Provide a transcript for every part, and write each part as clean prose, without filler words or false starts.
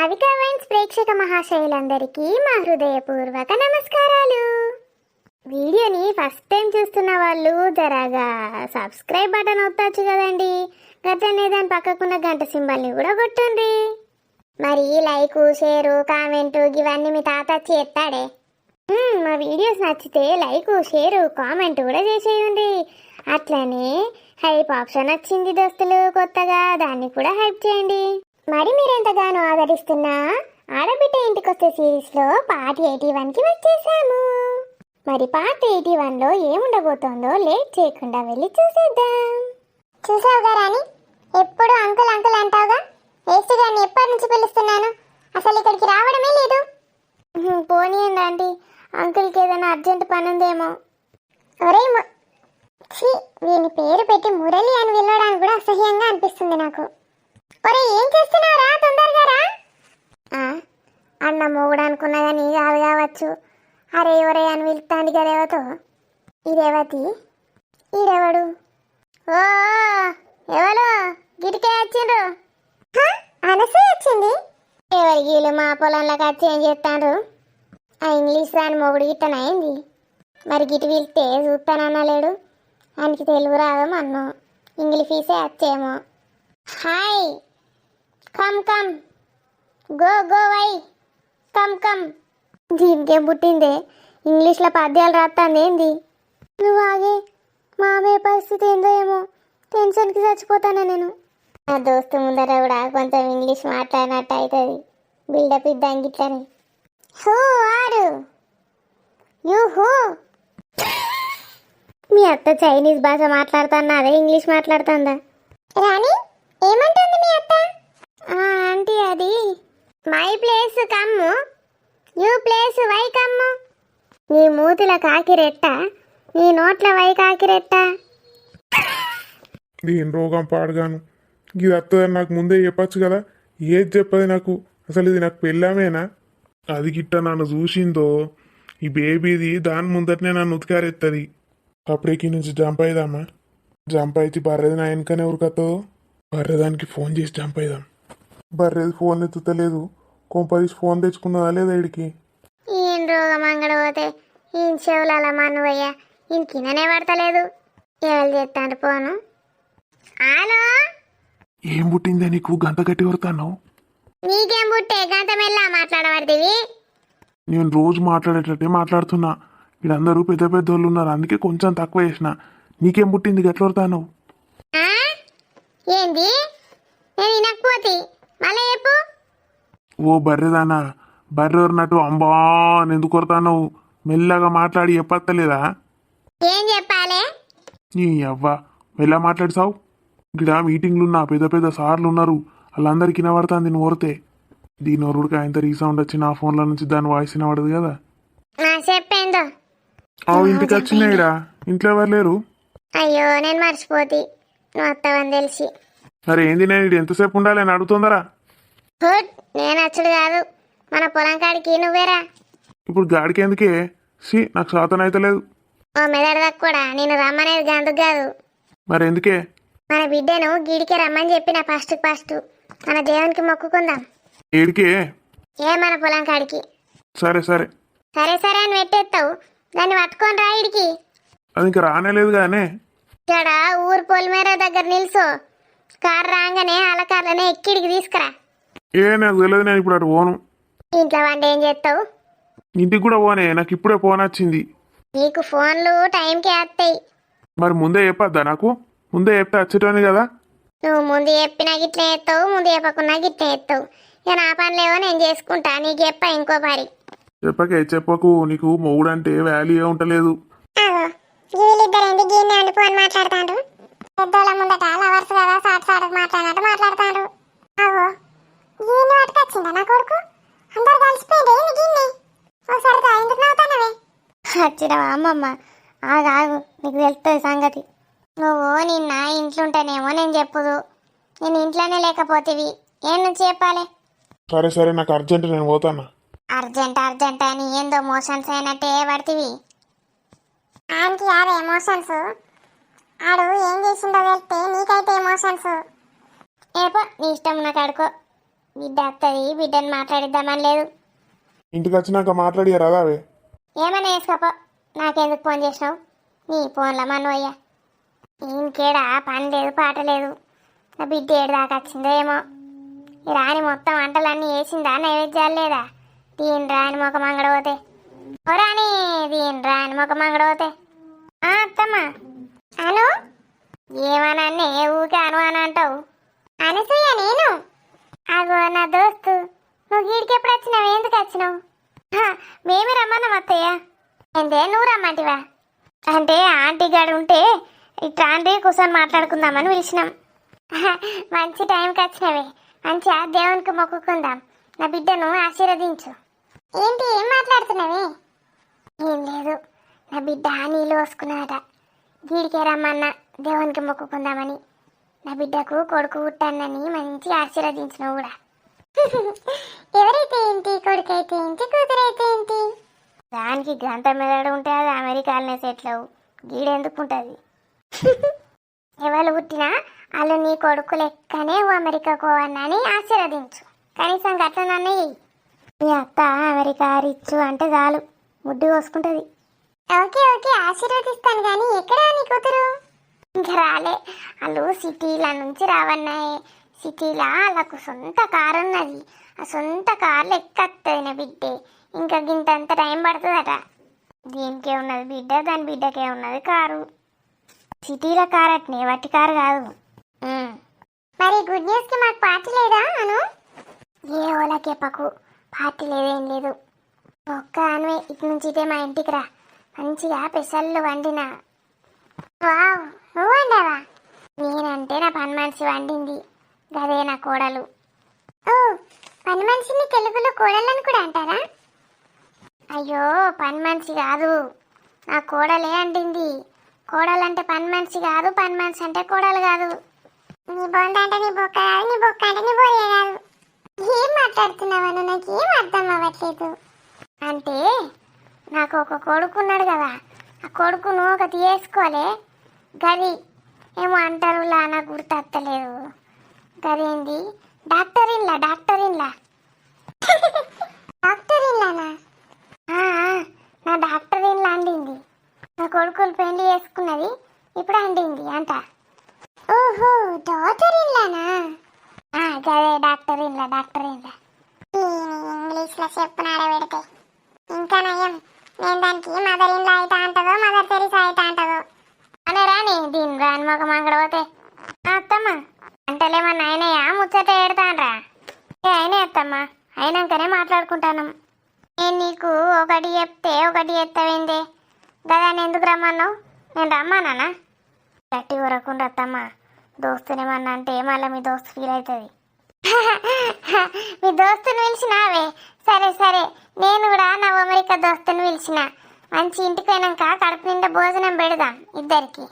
Avika wines ప్రేక్షక మహాశయులందరికీ మా హృదయపూర్వక నమస్కారాలు. వీడియోని ఫస్ట్ టైం చూస్తున్న వాళ్ళు జరాగా సబ్స్క్రైబ్ బటన్ ఒత్తచ్చు కదండి. గట్లనే దాని పక్కకున్న గంట సింబల్ని కూడా కొట్టుండ్రి. మరి లైక్, షేరు, కామెంటు ఇవన్నీ మీ తాత చేస్తాడే. మా వీడియోస్ నచ్చితే లైక్, షేరు, కామెంట్ కూడా చేసేయండి. అట్లనే హైప్ ఆప్షన్ వచ్చింది దోస్తులు కొత్తగా, దాన్ని కూడా హైప్ చేయండి. మరి మీరెంతగానో ఆదరిస్తున్న ఆడబిడ్డ ఇంటికొస్తే సిరీస్లో పార్ట్ 81కి వచ్చేసాము. మరి పార్ట్ 81లో ఏముండబోతోందో లేట్ చేయకుండా వెళ్ళి చూసేద్దాం. చూసావుగా రాని, ఎప్పుడు అంకుల్ అంకుల్ అంటావుగా. వేస్ట్ గారిని ఎప్పటి నుంచి పిలుస్తున్నాను, అసలు ఇక్కడికి రావడమే లేదు. పోనీయండి ఆంటీ, అంకుల్కి ఏదైనా అర్జెంట్ పని ఉందేమో. ఒరే వీని పేరు పెట్టి మురళి అని వెళ్ళడానికి కూడా అసహ్యంగా అనిపిస్తుంది నాకు. ఒరే ఏం చేస్తున్నావురా, తొందరగా రా. అన్న మొగుడు అనుకున్నా కానీ కాదు కావచ్చు. అరే ఒరే అని పిలుస్తాంది కదేవతో. ఇదేవతి, ఈడెవడు? ఓ ఎవరు గిటికే వచ్చిండ్రు? అనసే వచ్చింది. ఎవరి గీళ్ళు మా పొలంలోకి వచ్చి ఏం చేస్తాండ్రు? ఆ ఇంగ్లీష్ రాని మొగుడు గిట్టనైంది. మరి గిటి పిలిస్తే చూస్తానన్నా ఆయనకి తెలుగు రాదు, అన్నం ఇంగ్లీష్ ఫీసే వచ్చేమో. Hi, come come, go go why, come come. దీనికేం పుట్టిందే, ఇంగ్లీష్లో పద్యాలు రాస్తాంది ఏంది? నువ్వు ఆగే, మామయ్య పరిస్థితి ఏందో ఏమో, టెన్షన్కి చచ్చిపోతాను నేను. నా దోస్తు ముందర కూడా కొంచెం ఇంగ్లీష్ మాట్లాడినట్టు అవుతుంది. బిల్డప్ ఇద్దాం గిట్లని. హూ ఆరు యూ హూ. మీ అత్త చైనీస్ భాష మాట్లాడుతున్నదే ఇంగ్లీష్ మాట్లాడుతుందా? రాణి ఏమంటుంది మీ అత్త? ఆంటీ అది my place come, you place why come. నీ మూతిల కాకిరెట్ట, నీ నోట్ల వై కాకిరెట్ట. దీని రోగం పాడగాను. ఇది వస్తుందని నాకు ముందే చెప్పచ్చు కదా. ఏది చెప్పదు నాకు. అసలు ఇది నాకు పెళ్ళామేనా? అది గిట్ట నన్ను చూసిందో ఈ బేబీది దాని ముందటనే నన్ను ఉతికారెత్తది. అప్పుడేకి నుంచి జంప్ అయిదామా? జంప్ అయితే బర్రెది నా వెనకనే ఉరికొస్తుందో. బర్రెదానికి ఫోన్ చేసి జంప్ అయిదాం. బర్రెది ఫోన్ ఎత్తుతలేదు. కొంపదీసి ఫోన్ తెచ్చుకున్నదా లేదా ఇడికి? ఏం రోగం అంగడపోతే ఈయన చెవులు అలా మన్నువయ్యా, ఈయన కిందనే పడతలేదు. ఎవరు చేస్తాడు ఫోను? హలో, ఏం పుట్టిందే నీకు గంత గట్టి కొడతాను? నీకేం పుట్టే గంత మెల్ల మాట్లాడబడితివి? నేను రోజు మాట్లాడేటట్టే మాట్లాడుతున్నా. వీళ్ళందరూ పెద్ద పెద్ద వాళ్ళు ఉన్నారు, అందుకే కొంచెం తక్కువ చేసిన. నీకేం పుట్టింది గట్ల కొడతాను? ఏంది? నేను వినకపోతే మళ్ళీ చెప్పు. ఓ బర్రెదానా, బర్రె ఎవరినట్టు అంబా అని ఎందుకు కొడతాను? మెల్లగా మాట్లాడి చెప్పత్తలేదా? ఏం చెప్పాలి? నీ అవ్వ మెల్ల మాట్లాడిసావు. ఇక్కడ మీటింగ్లు ఉన్నా, పెద్ద పెద్ద సార్లు ఉన్నారు, వాళ్ళందరికీ వినబడతాను దీన్ని ఓరితే. దీని ఒరుడికి ఆయన రీసౌండ్ వచ్చి నా ఫోన్ల నుంచి దాని వాయిస్ వినబడదు కదా. చెప్పేందో. ఇంటికి వచ్చినాయిరా, ఇంట్లో ఎవరు లేరు? అయ్యో నేను మర్చిపోతి, నువ్వు వస్తావని తెలిసి. సరే ఏంది, నేను ఎంతసేపు ఉండాలి అని అడుగుతుందరా? నేను వచ్చుడు కాదు, మన పొలం కాడికి నువ్వేరా. ఇప్పుడు గాడికి ఎందుకే? నాకు శాతం అయితే లేదు. ఓ మెదడుదకు కూడా నేను రమ్మనేది గందుకు కాదు. మరి ఎందుకే? మన బిడ్డను గీడికే రమ్మని చెప్పిన ఫస్ట్ మన దేవునికి మొక్కుకుందాం. ఏడికే? మన పొలం కాడికి. సరే సరే సరే సరే అని పెట్టేస్తావు, దాన్ని పట్టుకొని రా ఇడికి. అది ఇంకా రానేలేదు కానీ. ఇక్కడ ఊరు పొలిమేర దగ్గర నిల్చో, కారు రాగానే అలకార్లనే ఎక్కిడికి తీసుకురా. నాకు తెలియదు, నేను ఇప్పుడు అటు పోను. ఇంట్లో వంట ఏం చేస్తావు? ఇంటికి కూడా పోనే, నాకు ఇప్పుడే ఫోన్ వచ్చింది. నీకు ఫోన్లు టైంకి వస్తాయి. మరి ముందే చెప్పద్దా నాకు? ముందే చెప్తే వచ్చేటోని కదా. నువ్వు ముందు చెప్పినా గిట్లే ఎత్తావు, ముందు చెప్పకున్నా గిట్లే ఎత్తావు. ఇక నా పనిలేవో నేను చేసుకుంటా, నీకు చెప్పా ఇంకో పారి. చెప్పకు, నీకు మొగుడు అంటే వాల్యూ ఉంటలేదు. వీళ్ళిద్దరేంటి గీనే ఉండి ఫోన్ మాట్లాడతాడు? పెద్దోళ్ళ ముందట లవర్స్ కదా, సాటు మాట్లాడినట్టు మాట్లాడతాడు. అవో గీని పట్టుకొచ్చిందా నా కొడుకు? అందరు కలిసిపోయింది గీన్ని. ఒకసారి ఎందుకు నవ్వుతానవే? వచ్చినవా అమ్మమ్మ? ఆగు, నీకు తెలుస్తుంది సంగతి. నువ్వు నిన్న ఇంట్లుంటేనేమో నేను చెప్పుదు, నేను ఇంట్లోనే లేకపోతేవి ఏం నుంచి చెప్పాలి? సరే సరే, నాకు అర్జెంట్, నేను పోతాను. అర్జెంట్ అని ఏందో మోషన్స్ అయినట్టే పడుతుంది. ఆంటీ అదే ఎమోషన్స్. ఆడు ఏం చేసిందో వెళ్తే నీకైతే ఎమోషన్స్. ఏపో నీ ఇష్టం, నాకు ఆడుకో. బిడ్డ వస్తుంది, బిడ్డని మాట్లాడిద్దామని లేదు. ఇంటికి వచ్చినాక మాట్లాడియరా అవే. ఏమన్నా వేసుకోపో, నాకెందుకు ఫోన్ చేసినావు? నీ ఫోన్లో మనవయ్యా ఇంకేడా పని లేదు పాట లేదు. నా బిడ్డ ఏడు దాకా వచ్చిందో ఏమో. ఈ రాణి మొత్తం వంటలన్నీ వేసిందా, నైవేద్యాలు లేదా? దీని రాని మొక్క మంగడపోతే ఓ రాణి, దీని రాని మొక్క మంగడపోతే. అత్తమ్మ అను, ఏమనన్నే ఊకే అను అని అంటావు? అనసూయ నేను. అగో నా దోస్తు, నువ్వు గీడికి ఎప్పుడు వచ్చినావు? ఎందుకు వచ్చినావు? మేమే రమ్మన్నాం అత్తయ్య. ఏందే నువ్వు రమ్మంటివా? అంటే ఆంటీ గాడు ఉంటే ఇట్లా ఆంటీ కూర్చొని మాట్లాడుకుందామని పిలిచినాం. మంచి టైంకి వచ్చినవే, మంచిగా దేవునికి మొక్కుకుందాం. నా బిడ్డను ఆశీర్వదించు. ఏంటి ఏం మాట్లాడుతున్నావే? ఏం లేదు, నా బిడ్డ నీళ్ళు పోసుకున్నాడట. వీడికే రమ్మన్నా దేవునికి మొక్కుకుందామని. నా బిడ్డకు కొడుకు పుట్టానని మంచి ఆశీర్వదించినావు కూడా. ఎవరైతే ఏంటి, కొడుకైతే ఏంటి, కూతురైతే ఏంటి? దానికి గంట మెదడు ఉంటే అది అమెరికాలనే సెటిల్ అవు, గీడెందుకుంటుంది? ఎవరు పుట్టినా వాళ్ళు నీ కొడుకు లెక్కనే అమెరికాకు పోవన్నాని ఆశీర్వదించు. కనీసం గట్లనన్నే మీ అత్త అమెరికా రిచ్చు అంటే చాలు, ముడ్డు కోసుకుంటుంది. ఓకే ఓకే ఆశీర్వదిస్తాను, కానీ ఎక్కడ నీ కూతురు? ఇంకా రాలే, వాళ్ళు సిటీల నుంచి రావన్నాయి. సిటీలా వాళ్ళకు సొంత కారు ఉన్నది. ఆ సొంత కార్లు ఎక్కత్తది నా బిడ్డే. ఇంకా గింతంత టైం పడుతుందట. దీనికే ఉన్నది బిడ్డ, దాని బిడ్డకే ఉన్నది కారు. సిటీలో కారు అట్నే, వట్టి కారు కాదు. మరి గుడ్ న్యూస్కి మాకు పార్టీ లేదా అను? ఏ ఓలాకి చెప్పకు, పార్టీ లేదేం లేదు. ఒక్క అనువే ఇటు నుంచి ఇటే మా ఇంటికి రా, మంచిగా పెసళ్ళు వండినా. వావ్, నువ్వు వండావా? నేనంటే నా పని మనిషి వండింది, గదే నా కోడలు. ఓ, పని మనిషిని తెలుగులో కోడలని కూడా అంటారా? అయ్యో పని మనిషి కాదు, నా కోడలే అండింది. కోడలంటే పని మనిషి కాదు, పని మనిషి అంటే కోడలు కాదు. నీ బొంద అంటే నీ బొక్క కాదు, నీ బొక్క అంటే నీ బొయ్య కాదు. ఏం మాట్లాడుతున్నావను నాకు ఏం అర్థం అవ్వట్లేదు. అంటే నాకు ఒక కొడుకు ఉన్నాడు కదా, ఆ కొడుకును ఒకటి చేసుకోలే, గది ఏమో అంటారు లా, నాకు గుర్తొత్తలేదు. గదేంది, doctor in law, doctor in law. Doctor ఇన్లానా? నా డాక్టర్ ఇన్లా అండింది. నా కొడుకులు పెళ్లి చేసుకున్నది, ఇప్పుడు అండింది అంట. ఓహో, డాక్టర్ ఇన్లానా? గదే డాక్టర్ ఇన్లా, డాక్టర్ ఇన్లా. ఇంగ్లీష్లో చెప్పునాడ పెడితే ఇంకా నయం. నేను దానికి మదర్ ఇన్లా అయితే అంటదో, మదర్ తెరీసా అయితే అంటదో అనే రాని. దీని రాని మొక్క మంగడపోతే. అత్తమ్మ అంటలేమన్నా అయినాయా? ముచ్చట ఏడతానరా? అయినా అత్తమ్మ, అయినాకనే మాట్లాడుకుంటాను. నేను నీకు ఒకటి చెప్తే ఒకటి చెప్తావేందే? గదాన్ని ఎందుకు రమ్మన్నావు? నేను రమ్మానా? గట్టి వరకుండా అత్తమ్మ, దోస్తునేమన్నా అంటే మళ్ళీ మీ దోస్తు ఫీల్ అవుతుంది. మీ దోస్తుని పిలిచినావే? సరే సరే, నేను కూడా నా అమెరికా దోస్తుని పిలిచిన. మంచి ఇంటికి పోయినాక కడుపు నిండా భోజనం పెడదాం ఇద్దరికి.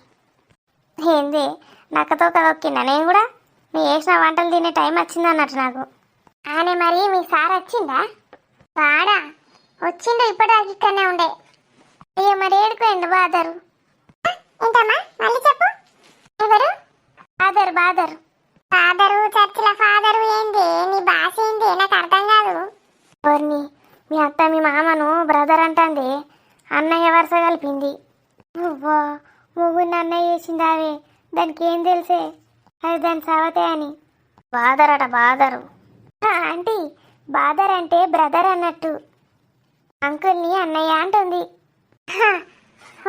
ఏంది నక్కతో కదొక్కిందా? నేను కూడా మీ వేసిన వంటలు తినే టైం వచ్చింది అన్నట్టు నాకు. ఆనే మరి మీ సార్ వచ్చిందా? వాడా వచ్చిండు, ఇప్పటిదాకా ఇక్కడనే ఉండే. అయ్యో మరి ఏడుకోండి బాదరు. ఏంటమ్మా మళ్ళీ చెప్పు. ఎవరు? బాదరు బాదరు. ఫాదరు చర్చిల ఫాదరు ఏంది? నీ భాష ఏంది? నాకు అర్థం కాదు. ఎవరిని? మీ అత్త మీ మామను బ్రదర్ అంటుంది, అన్నయ్య వరుస కలిపింది. నువ్వో ముగ్గురిని అన్నయ్య చేసిందావే, దానికి ఏం తెలిసే? అది దాని సవతే అని. బాదరట బాదరు. ఆంటీ బాదర్ అంటే బ్రదర్ అన్నట్టు. అంకుల్ని అన్నయ్య అంటుంది.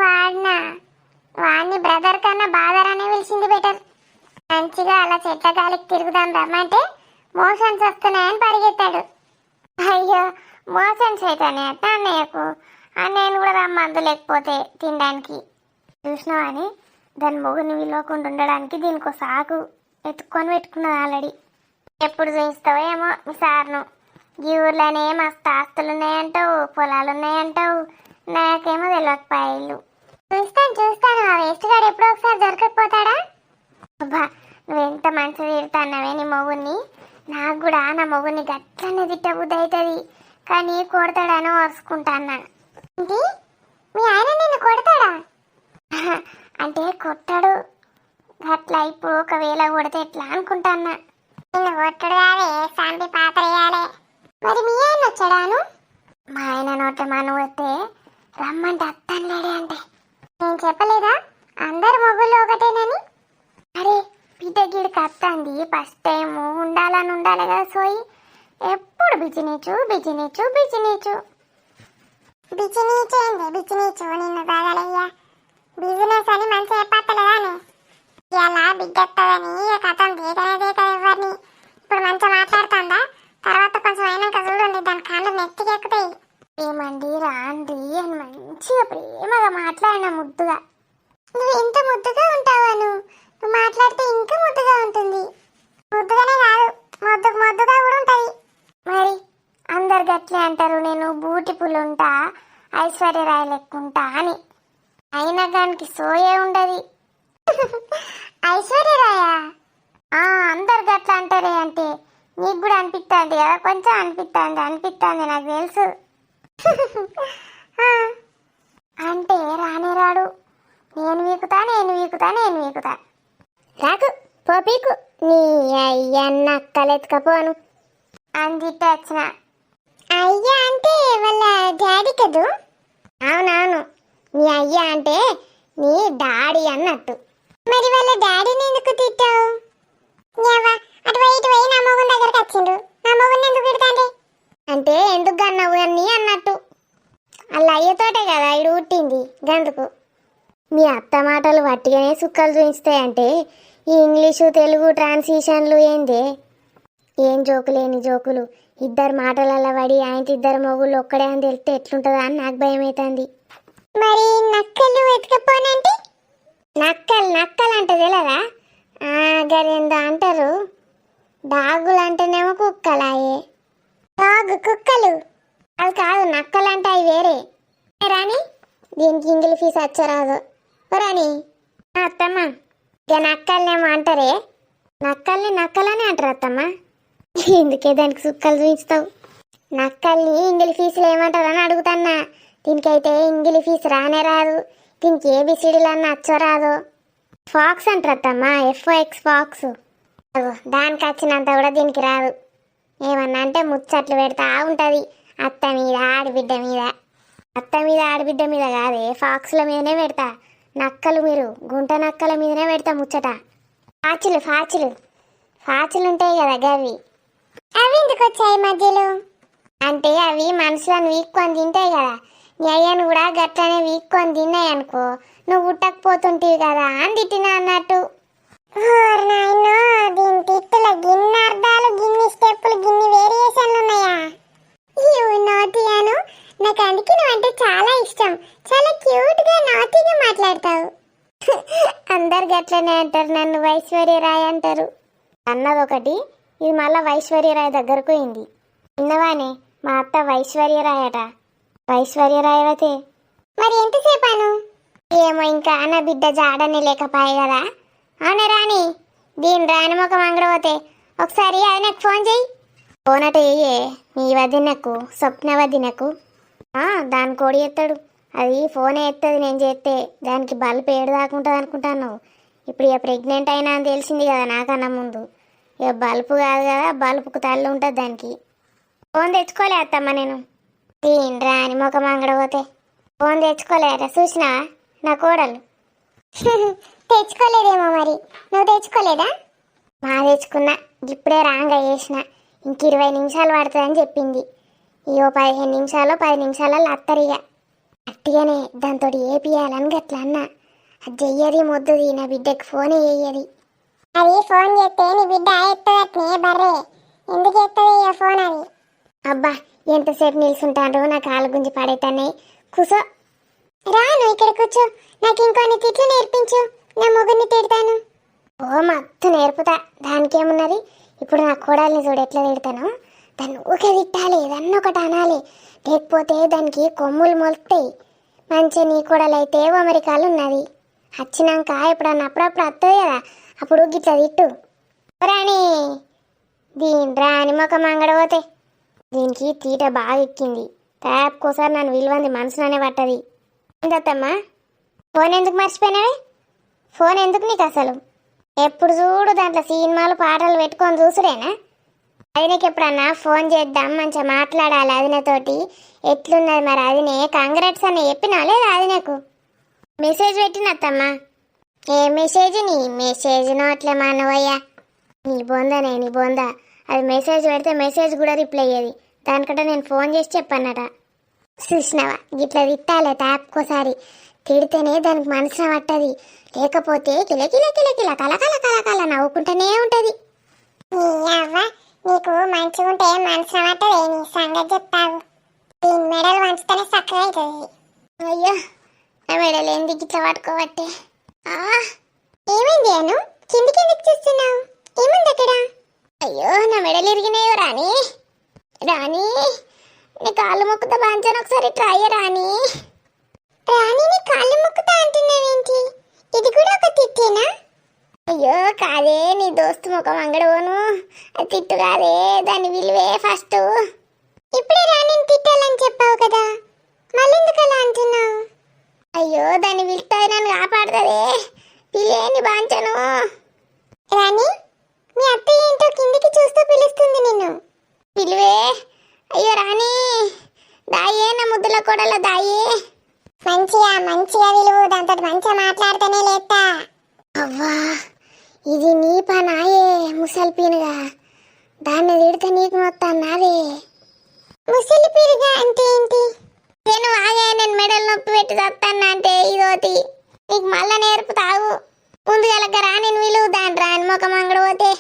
వాడినా, వాడిని బ్రదర్ కన్నా బాదర్ అనే పిలిచింది బెటర్. మంచిగా అలా చెట్ల గాలికి తిరుగుదాం రమ్మంటే మోషన్స్ వస్తున్నాయని పరిగెత్తాడు. అయ్యో మోషన్స్ అయితేనే అట్ట అన్నయ్యకు. అన్నయ్యను కూడా రమ్మందు లేకపోతే తినడానికి. చూసినావని దాని మొగుని విలువకుండా ఉండడానికి దీనికి సాకు ఎత్తుక్కొని పెట్టుకున్నది ఆల్రెడీ. ఎప్పుడు చూపిస్తావో ఏమో మీ సార్ను. ఈ ఊర్లోనే మస్తు ఆస్తులు ఉన్నాయంటావు, పొలాలు ఉన్నాయంటావు, నాకేమో తెలియకపోయాయిల్లు. చూస్తాను ఆ వేస్ట్ గారు ఎప్పుడో ఒకసారి దొరకకపోతాడా? అబ్బా నువ్వెంత మంచిగా తిడతాన్నావే నీ మొగుడిని. నాకు కూడా నా మొగుడిని గట్లనే తిట్టబుద్ధి అవుతుంది, కానీ కొడతాడని వరుసుకుంటాన్నా. ఏంటి మీ ఆయన నిన్ను కొడతాడా? అంటే కొట్టాడు, అట్లా ఇప్పుడు ఒకవేళ కొడితే ఎట్లా అనుకుంటాన్నా. నిన్ను కొట్టుడు కాదే సంపి పాత్ర వేయాలి. మరి మీ ఆయన వచ్చాడాను? మా ఆయన నోట మనం వస్తే రమ్మంటే అత్తని లేడే అంటే నేను చెప్పలేదా అందరు మొగ్గులు ఒకటేనని? అరే బిడ్డ గిడికి అత్తంది ఫస్ట్ టైం ఉండాలి కదా సోయి. ఎప్పుడు బిజినీచు బిజినీచు బిజినీచు బిజినీచేంది బిజినీచు నిన్ను తాగలయ్యా. బిజినెస్ అని మంచిగా చెప్పలేదానే ఇలా బిడ్డ వస్తుందని కథం దేకనే ఎవరిని. ఇప్పుడు మంచిగా మాట్లాడుతుందా తర్వాత కొంచెం అయినాక చూడండి దాని కాళ్ళు నెత్తికి ఎక్కుతాయి. ఏమండి రాండి అని మంచిగా ప్రేమగా మాట్లాడిన ముద్దుగా. నువ్వు ఎంత ముద్దుగా ఉంటావా? నువ్వు మాట్లాడితే ఇంకా ముద్దుగా ఉంటుంది. ముద్దుగానే కాదు మొద్దుగా కూడా ఉంటుంది. మరి అందరు గట్లే అంటారు నేను బ్యూటిఫుల్ ఉంటా ఐశ్వర్యరాయ్ లెక్కుంటా అని. అయినా దానికి సోయే ఉండదు. ఐశ్వర్యరాయా? అందరు గట్ల అంటారే అంటే నీకు కూడా అనిపిస్తుంది కదా, కొంచెం అనిపిస్తుంది నాకు తెలుసు. అంటే రానే రాడు. నేను వీకుతా రాకు పో పీకు నీ అయ్యన్న అక్కలెత్తుకపోను అందిట్టే వచ్చిన. అయ్యా అంటే వాళ్ళ డాడీ కదూ? అవునవును నీ అయ్యా అంటే నీ డాడీ అన్నట్టు. మరి వాళ్ళ డాడీని ఎందుకు తిట్టావు? అటు పోయి నా మొగుని దగ్గరకు వచ్చిండు, నా మొగుని ఎందుకు తిడతాండి అంటే ఎందుకు అన్నావు అని అన్నట్టు. వాళ్ళ అయ్యతోటే కదా ఇడు పుట్టింది గందుకు. మీ అత్త మాటలు వట్టిగానే సుక్కలు చూపిస్తాయంటే ఈ ఇంగ్లీషు తెలుగు ట్రాన్స్లేషన్లు ఏందే? ఏం జోకులేని జోకులు. ఇద్దరు మాటలలో పడి ఆయన ఇద్దరు మొగుళ్ళు ఒక్కడే అని తెలిస్తే ఎట్లుంటుందా అని నాకు భయం అవుతుంది. మరి నక్కలు ఎత్తుకపోనంటే నక్కలు అంటే తెలియదా? గదేందో అంటారు డాగులు అంటేనేమో కుక్కలాయే. కుక్కలు అది కాదు, నక్కలు అంటే అవి వేరే రాని. దీనికి ఇంగ్లీష్ ఫీజు వచ్చరాదు రాని. అత్తమ్మ ఇక నక్కలనేమో అంటారే, నక్కలని అంటారు అత్తమ్మ. ఎందుకే దానికి సుక్కలు చూపిస్తావు? నక్కల్ని ఇంగ్లీష్ ఫీజులు ఏమంటారు అని అడుగుతున్నా. దీనికైతే ఇంగ్లీష్ ఫీజు రానే రాదు. దీనికి ఏబిసిడీలు అన్న వచ్చో రాదు. ఫాక్స్ అంటారు అత్తమ్మ, FOX ఫాక్స్. దానికి వచ్చినంత కూడా దీనికి రాదు. ఏమన్నా అంటే ముచ్చట్లు పెడతా ఉంటుంది అత్త మీద ఆడబిడ్డ మీద. అత్త మీద ఆడబిడ్డ మీద కాదే, ఫాక్స్ల మీదనే పెడతా. నక్కలు మీరు గుంట నక్కల మీదనే పెడతా ముచ్చట. ఫాచులు ఉంటాయి కదా గవి. అవి ఎందుకు వచ్చాయి మధ్యలో? అంటే అవి మనుషులను వీక్కొని తింటాయి కదా. నీ అయ్యను కూడా గట్లనే వీక్కొని తిన్నాయి అనుకో, నువ్వు పుట్టకపోతుంటివి కదా అని తిట్టినా అన్నట్టు. దీని తిట్టుల గిన్ని అర్థాలు, గిన్ని స్టెప్పులు, గిన్ని వేరియేషన్లు ఉన్నాయా? నాటియాను నాకు అందుకే నువ్వు అంటే చాలా ఇష్టం. చాలా క్యూట్ గా నాటిగా మాట్లాడతావు. అందరు గట్లనే అంటారు, నన్ను ఐశ్వర్యరాయ్ అంటారు. అన్నదొకటి ఇది మళ్ళా ఐశ్వర్యరాయ్ దగ్గరకు పోయింది. విన్నవానే మా అత్త ఐశ్వర్యరాయ్ అట. ఐశ్వర్యరాయవతే మరి ఎంతసేపాను ఏమో, ఇంకా నా బిడ్డ జాడనే లేకపోయే కదా. అవునే రాని, దీని రాని ముఖం అంగడపోతే ఒకసారి అది నాకు ఫోన్ చెయ్యి. ఫోన్ అట వేయే మీ వదినకు, స్వప్న వదినకు. దాని కోడి ఎత్తాడు, అది ఫోనే ఎత్తది నేను చేస్తే. దానికి బల్బ్ ఏడు దాకుంటుంది అనుకుంటాను. ఇప్పుడు ఇక ప్రెగ్నెంట్ అయినా అని తెలిసింది కదా నాకన్నా ముందు. ఇక బల్బు కాదు కదా, బల్బుకు తల్లి ఉంటుంది దానికి. ఫోన్ తెచ్చుకోలే అత్తమ్మ నేను. దీని రాని ముఖం అంగడపోతే ఫోన్ తెచ్చుకోలేట. చూసినావా నా కోడలు? తెచ్చుకోలేదేమో మరి. నువ్వు తెచ్చుకోలేదా? తెచ్చుకున్నా, ఇప్పుడే రాంగా చేసిన. ఇంక 20 నిమిషాలు పడుతుందని చెప్పింది. ఇగో 15 నిమిషాలు 10 నిమిషాలలో అత్తరిగా అట్టిగానే దాంతో ఏపియాలని గట్లా అన్నా. అది చెయ్యది మొద్దుది, నా బిడ్డకి ఫోనే చెయ్యది. అది ఫోన్ చేస్తే నీ బిడ్డ ఎత్తదట్నే బర్రే. ఎందుకు ఎత్తది ఫోన్? అది అబ్బా ఎంతసేపు నిల్చుంటాడు, నా కాలు గుంజి పడేతానే. కూసో రాను, ఇక్కడ కూర్చో. నాకు ఇంకొన్ని తిట్లు నేర్పించు, నా మొగుడిని తిడతాను. ఓ మత్తు నేర్పుతా, దానికేమున్నది. ఇప్పుడు నా కోడల్ని చూడు ఎట్లా తిడతాను. దాన్ని ఊకే తిట్టాలి, ఏదన్నా ఒకటి అనాలి, లేకపోతే దానికి కొమ్ములు మొలుతాయి. మంచిగా నీ కోడలైతే అమెరికాలు ఉన్నది, వచ్చినాక ఎప్పుడన్నా అప్పుడప్పుడు వస్తుంది కదా, అప్పుడు గిట్లా తిట్టు రాని. దీని రాని ముఖం అంగడపోతే దీనికి తీట బాగా ఎక్కింది. తయాపుకోసారి నన్ను విలువంది మనసులోనే పట్టది. ఏంటమ్మా ఫోన్ ఎందుకు మర్చిపోయినావే? ఫోన్ ఎందుకు నీకు అసలు? ఎప్పుడు చూడు దాంట్లో సినిమాలు పాటలు పెట్టుకొని చూసురేనా? అదినకి ఎప్పుడన్నా ఫోన్ చేద్దాం, మంచిగా మాట్లాడాలి అదినతోటి. ఎట్లున్నది మరి అదినే? కాంగ్రాట్స్ అని చెప్పినా లేదా అదినకు? మెసేజ్ పెట్టినత్తమ్మా. ఏ మెసేజ్? నీ మెసేజ్ నోట్లే మానవయ్యా. నీ బొందనే నీ బొంద. అది మెసేజ్ పెడితే మెసేజ్ కూడా రిప్లై అయ్యేది. దానికంటే నేను ఫోన్ చేసి చెప్పన్నట. చూసినావా, ఇట్లా తిట్టాలే తాపుకోసారి. తిడితేనే దానికి మనసున పట్టది, లేకపోతే కిలకిల కిలకిల కలకల కలకల నవ్వుకుంటూనే ఉంటది. నీకు మంచిగా ఉంటే మనసున పట్టదే, నీ సంగతి చెప్తావు. దీని మెడలు వంచితేనే చక్కగా అవుతుంది. అయ్యో, నా మెడలు ఎందుకు ఇట్లా పట్టుకోబట్టే? ఏమైంది అను? కిందికి ఎందుకు చూస్తున్నావు? ఏముంది అక్కడ? అయ్యో, నా మెడలు ఇరిగినాయో రాణి. రాణి, నీ కాళ్ళు మొక్కుతా బాంచాను, ఒకసారి ట్రై రాణి. రాణి, నీ కాళ్ళు మొక్కుతా అంటున్నావేంటి? ఇది కూడా ఒక తిట్టేనా? అయ్యో కాదే, నీ దోస్తు ముఖం అంగడవను. అది తిట్టు కాదే, దాని విలువే ఫస్ట్. ఇప్పుడే రాణిని తిట్టాలని చెప్పావు కదా, మళ్ళీ ఎందుకు అలా అంటున్నావు? అయ్యో, దాన్ని పిలుస్తుంది, నన్ను కాపాడుతుంది. పిల్లేని బాంచను. రాణి, మీ అత్త ఏంటో కిందికి చూస్తూ పిలుస్తుంది నిన్ను. పిలువే. అయ్యో రాణి, దాయే నా ముద్దుల కొడల దాయే. మంచిగా మంచిగా విలువ, దాంతో మంచిగా మాట్లాడితేనే లేస్తా. అవ్వా, ఇది నీ పనాయే ముసలి పీనుగా. దాన్ని తిడితే నీకు మొత్తం నాదే. ముసలి పీనుగా అంటే ఏంటి? నేను ఆగే, నేను మెడలు నొప్పి పెట్టి చస్తాను అంటే ఇదోటి. నీకు మళ్ళా నేర్పుతావు. ముందుగా రాని విలువ, దాని రాని ముఖం అంగడి పోతే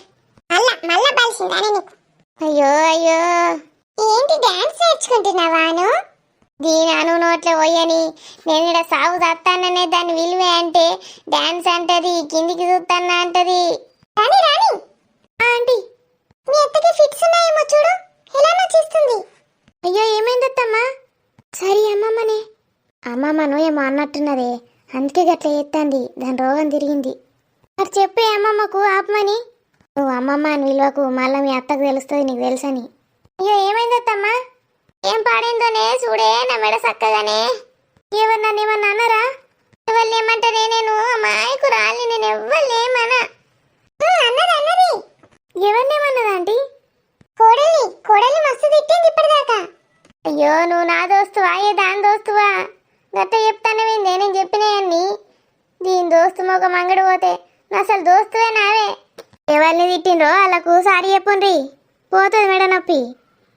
మళ్ళా బలిసిందానే నీకు. అయ్యో అయ్యో, ఏంటి డాన్స్ నేర్చుకుంటున్నావాను? దీని అను నోట్లో పోయని నేను ఇక్కడ సాగు చస్తాననే దాని విలువే అంటే డాన్స్ అంటది, కిందికి చూస్తానా అంటది. రాణి రాణి, ఆంటీ, మీ అత్తకి ఫిట్స్ ఉన్నాయేమో చూడు, ఎలా నచ్చిస్తుంది. అయ్యో, ఏమైందత్తమ్మా? సరే అమ్మమ్మనే. అమ్మమ్మను ఏమో అన్నట్టున్నదే, అందుకే గట్ల చేస్తుంది. దాని రోగం తిరిగింది. మరి చెప్పే అమ్మమ్మకు ఆపమని. నువ్వు అమ్మమ్మ అని విలువకు, మళ్ళీ మీ అత్తకు తెలుస్తుంది నీకు తెలుసని. అయ్యో, ఏమైందత్తమ్మా? ఏం పాడైందోనే చూడే, నా మెడ చక్కగానే. ఎవరు నన్ను ఏమన్నా అన్నారా? ఎవరు ఏమంటారే? నేను అమ్మాయికు రాలి, నేను ఎవ్వరు ఏమన్నా. అన్నది అన్నది. ఎవరినేమన్నదా ఆంటీ? కోడలి కోడలి మస్తు తిట్టింది ఇప్పటిదాకా. అయ్యో, నువ్వు నా దోస్తువా? ఏ దాని దోస్తువా? గట్ట చెప్తానవేందే, నేను చెప్పినాయన్ని. దీని దోస్తు మొగ మంగడి పోతే నువ్వు అసలు దోస్తువే నావే. ఎవరిని తిట్టిండ్రో వాళ్ళకు సారీ చెప్పుండ్రి, పోతుంది మెడ నొప్పి.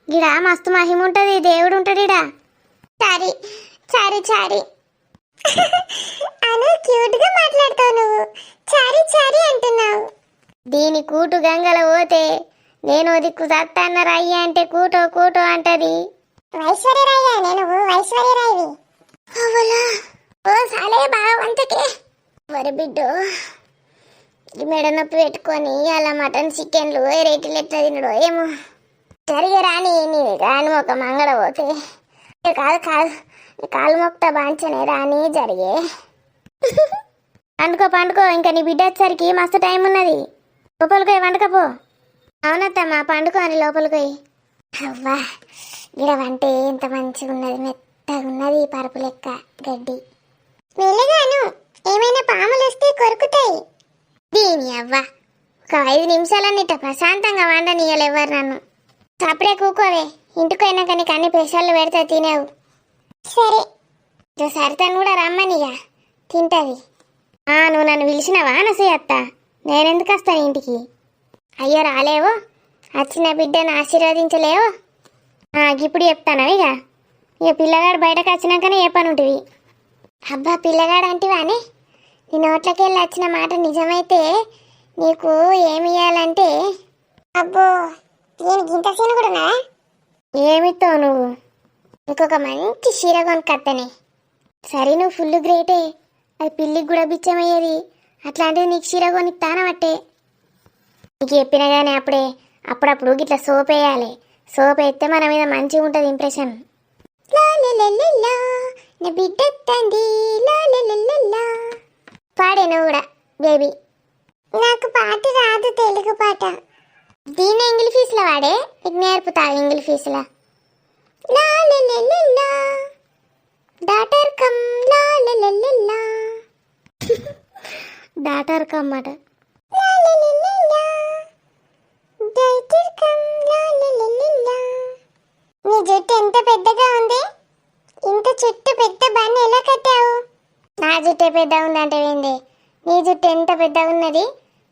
గిడ మస్తు మహిమ ఉంటుంది, దేవుడు ఉంటాడు ఇడా. Sorry sorry sorry. Anu, cute గా మాట్లాడతావు నువ్వు. చారీ చారీ అంటున్నావు. దీని కూటు గంగల పోతే నేను దిక్కు చస్తాన్న రాయ్య అంటే కూటో కూటో అంటది. వైశ్వర్యరాయ్య, నేను వైశ్వర్యరాయ్వి. అవలా, ఓ సాలే బాగా వంచకే. వరి బిడ్డు, ఈ మెడ నొప్పి పెట్టుకొని అలా మటన్ చికెన్లు రేట్లు ఎట్లా తినడో ఏమో. జరిగే రాని, నీ రాని ఒక మంగళ పోతే. కాదు కాదు, కాలు మొక్త బాంచనే రాని జరిగే. పండుకో పండుకో, ఇంకా నీ బిడ్డ వచ్చేసరికి మస్తు టైం ఉన్నది. లోపలికి వండుకపో. అవునత్తమ్మా, పండుకో అని లోపలికి. అవ్వా, గిడ వంటే ఎంత మంచిగా ఉన్నది, మెత్తగా ఉన్నది, పరుపు లెక్క గడ్డి. వెళ్ళగాను, ఏమైనా పాములు వస్తే కొరుకుతాయి. దీని అవ్వ, ఒక 5 నిమిషాలన్నిట ప్రశాంతంగా వండనీయాలి ఎవరు నన్ను. అప్పుడే కూకోవే, ఇంటికి పోయినాక నీకు అన్ని పెసర్లు పెడితే తినేవు. సరే, సరితను కూడా రమ్మనిగా తింటది. నువ్వు నన్ను పిలిచినావా అనసూయ అత్త? నేనెందుకు వస్తాను ఇంటికి? అయ్యో రాలేవో, వచ్చిన బిడ్డను ఆశీర్వదించలేవో. ఇప్పుడు చెప్తాను. ఇక పిల్లగాడు బయటకు వచ్చినాకనే ఏ పని ఉంటుంది. అబ్బా, పిల్లగాడు అంటివానే? నీ నోట్లకెళ్ళి వచ్చిన మాట నిజమైతే నీకు ఏమి ఇవ్వాలంటే, అబ్బో నేను గింత సీను కూడా ఏమిస్తావు నువ్వు? ఇంకొక మంచి చీర కొనుక్కత్తనే. సరే, నువ్వు ఫుల్ గ్రేటే. అది పిల్లికి కూడా బిచ్చమయ్యేది, అట్లాంటిది నీకు చీర కొనిస్తానబట్టే. నీకు చెప్పినా కానీ అప్పుడప్పుడు గిట్లా సోప్ వేయాలి. సోప్ వేస్తే మన మీద మంచిగా ఉంటుంది ఇంప్రెషన్. నా బిడ్డ పాడే నువ్వు కూడా బేబీ. నాకు పాట రాదు, తెలుగు పాట. దీన్ని ఇంగ్లీష్ ఫీజులో వాడే, నీకు నేర్పుతా ఇంగ్లీష్ ఫీజులో. డాటర్ కమ్ డాటర్ కమ్ అట. నీ జుట్టు ఎంత పెద్దగా ఉంది, ఇంత చుట్టూ పెద్ద బన్ ఎలా కట్టావు? నా జుట్టే పెద్దగా ఉందంటే ఏంది? నీ జుట్టు ఎంత పెద్దగా ఉన్నది,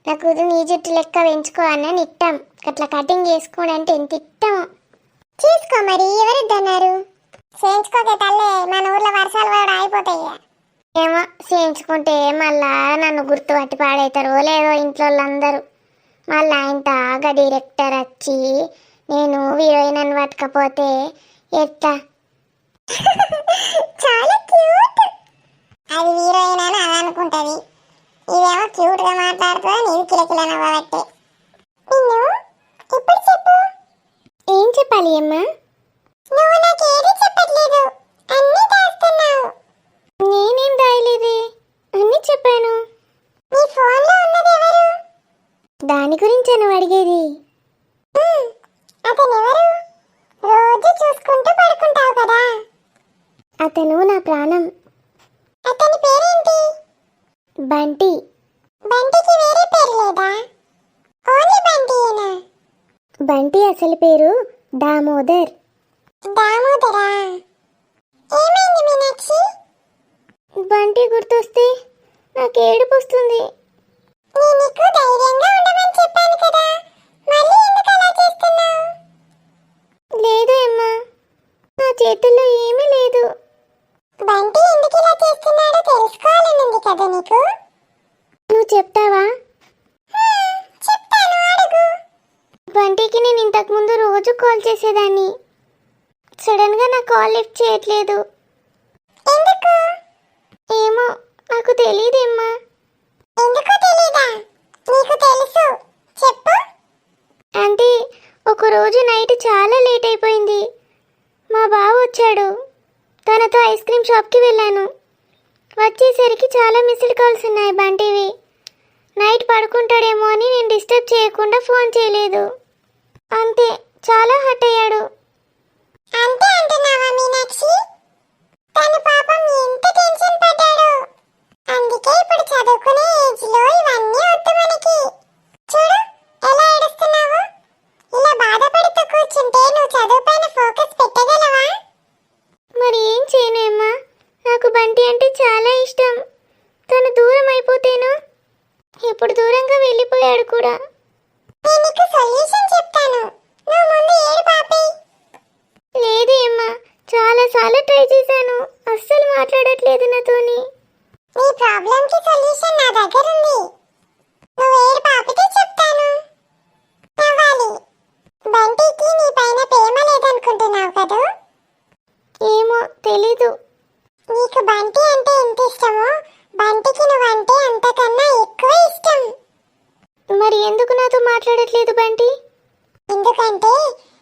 నాకు నీ జుట్టు లెక్క పెంచుకో అన్న ఇట్టం. అట్లా కటింగ్ చేసుకోవడంటే ఎంత ఇట్టం. చేసుకో మరి, ఎవరిద్దన్నారు? చేయించుకోకే తల్లే, మన ఊర్లో వర్షాలు కూడా అయిపోతాయి. ఏమో చేయించుకుంటే మళ్ళా నన్ను గుర్తుపట్టి పాడవుతారో లేదో ఇంట్లో వాళ్ళందరూ. మళ్ళా ఇంత డైరెక్టర్ వచ్చి నేను హీరోయిన్ అని పట్టకపోతే ఎట్లా? చాలా క్యూట్. అది హీరోయిన్ అని అది అనుకుంటది, ఇదేమో క్యూట్ గా మాట్లాడుతుందా నీవు కిలకిల నవ్వబట్టే. నిన్ను ఇప్పుడు చెప్పు. ఏం చెప్పాలి అమ్మా? నువ్వు నాకేది చెప్పట్లేదు, అన్నీ దాస్తున్నావు. నేనేం దాయలేదే, అన్నీ చెప్పాను. నీ ఫోన్లో ఉన్నది ఎవరు? దాని గురించి నువ్వు అడిగేది? అతను ఎవరు? రోజు చూసుకుంటూ పడుకుంటావు కదా. అతను నా ప్రాణం. అతని పేరేంటి? బంటి. బంటికి వేరే పేరు లేదా? ఓన్లీ బంటియేనా? బంటి అసలు పేరు దామోదర్. దామోదరా? ఏమైంది మీనాక్షి? బంటి గుర్తొస్తే నాకు ఏడుపు వస్తుంది. నేను నీకు ధైర్యంగా ఉండమని చెప్పాను కదా, మళ్ళీ ఎందుకు అలా చేస్తున్నావు? లేదు అమ్మా, నా చేతుల్లో ఏమీ లేదు. బంటి ఎందుకు ఇలా చేస్తున్నాడో తెలుసుకోవాలని ఉంది కదా నీకు. నువ్వు చెప్తావా? చెప్తాను, అడుగు. బంటికి నేను ఇంతకుముందు రోజు కాల్ చేసేదాన్ని. సడన్ గా నా కాల్ లిఫ్ట్ చేయట్లేదు. ఎందుకు? ఏమో నాకు తెలియదేమ్మా. ఎందుకు తెలీదా? నీకు తెలుసు, చెప్పు. అంటే ఒకరోజు నైట్ చాలా లేట్ అయిపోయింది. మా బావ వచ్చాడు, తనతో ఐస్ క్రీమ్ షాప్కి వెళ్ళాను. వచ్చేసరికి చాలా మిస్డ్ కాల్స్ ఉన్నాయి బంటివి. నైట్ పడుకుంటాడేమో అని నేను డిస్టర్బ్ చేయకుండా ఫోన్ చేయలేదు. అంతే, చాలా హర్ట్ అయ్యాడు. అంతే అంటున్నావా మీనాక్షి? తను పాపం ఎంత టెన్షన్ పడ్డాడు. అందుకే ఇప్పుడు చదువుకునే ఏజ్ లో ఇవన్నీ వద్దు మనకి. చూడు ఎలా ఏడుస్తున్నావు. ఇలా బాధపడుతూ కూర్చుంటే నువ్వు చదువు పైన ఫోకస్ పెట్టగలవా? మరి ఏం చేయనేమ్మా, నాకు బంటి అంటే చాలా ఇష్టం. తను దూరం అయిపోతేను. ఇప్పుడు దూరంగా వెళ్ళిపోయాడు కూడా. నేను నీకు సొల్యూషన్ చెప్తాను, నువ్వు ముందు ఏడు పాపే. లేదు అమ్మా, చాలా సార్లు ట్రై చేశాను, అస్సలు మాట్లాడట్లేదు నాతోని. నీ ప్రాబ్లం కి సొల్యూషన్ నా దగ్గర ఉంది, నువ్వు ఏడు పాపితే చెప్తాను. నవ్వాలి. బంటికి నీ పైన ప్రేమ లేదనుకుంటున్నావు కదూ? ఏమో తెలీదు. నీకు బంటి అంటే ఎంత ఇష్టమో బంటికి నువ్వంటే అంతకన్నా ఎక్కువ ఇష్టం. మరి ఎందుకు నాతో మాట్లాడట్లేదు బంటి? ఎందుకంటే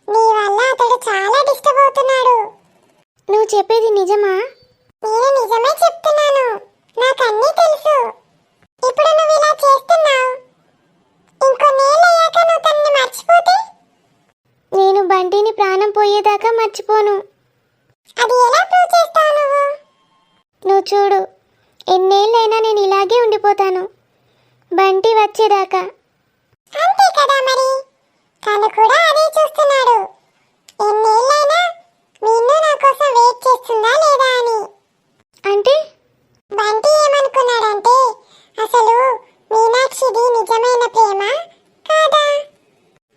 నీ వల్ల అతడు చాలా డిస్టర్బ్ అవుతున్నాడు. నువ్వు చెప్పేది నిజమా? నేను నిజమే చెప్తున్నాను, నాకన్నీ తెలుసు. ఇప్పుడు నువ్వు ఇలా చేస్తున్నావు, ఇంకొన్నేళ్ళయ్యాక నువ్వు తనని మర్చిపోతే? నేను బంటిని ప్రాణం పోయేదాకా మర్చిపోను. అది ఎలా ప్రూవ్ చేస్తావు నువ్వు? నువ్వు చూడు, ఎన్నేళ్ళైనా నేను ఇలాగే ఉండిపోతాను, బంటి వచ్చేదాకా. అంతే కదా మరి, తను కూడా అదే చూస్తున్నాడు. ఎన్నేళ్ళైనా నిన్ను నా కోసం వెయిట్ చేస్తుందా లేదా అని. అంటే బంటి ఏమనుకున్నాడంటే అసలు మీనాక్షిది నిజమైన ప్రేమ కాదా?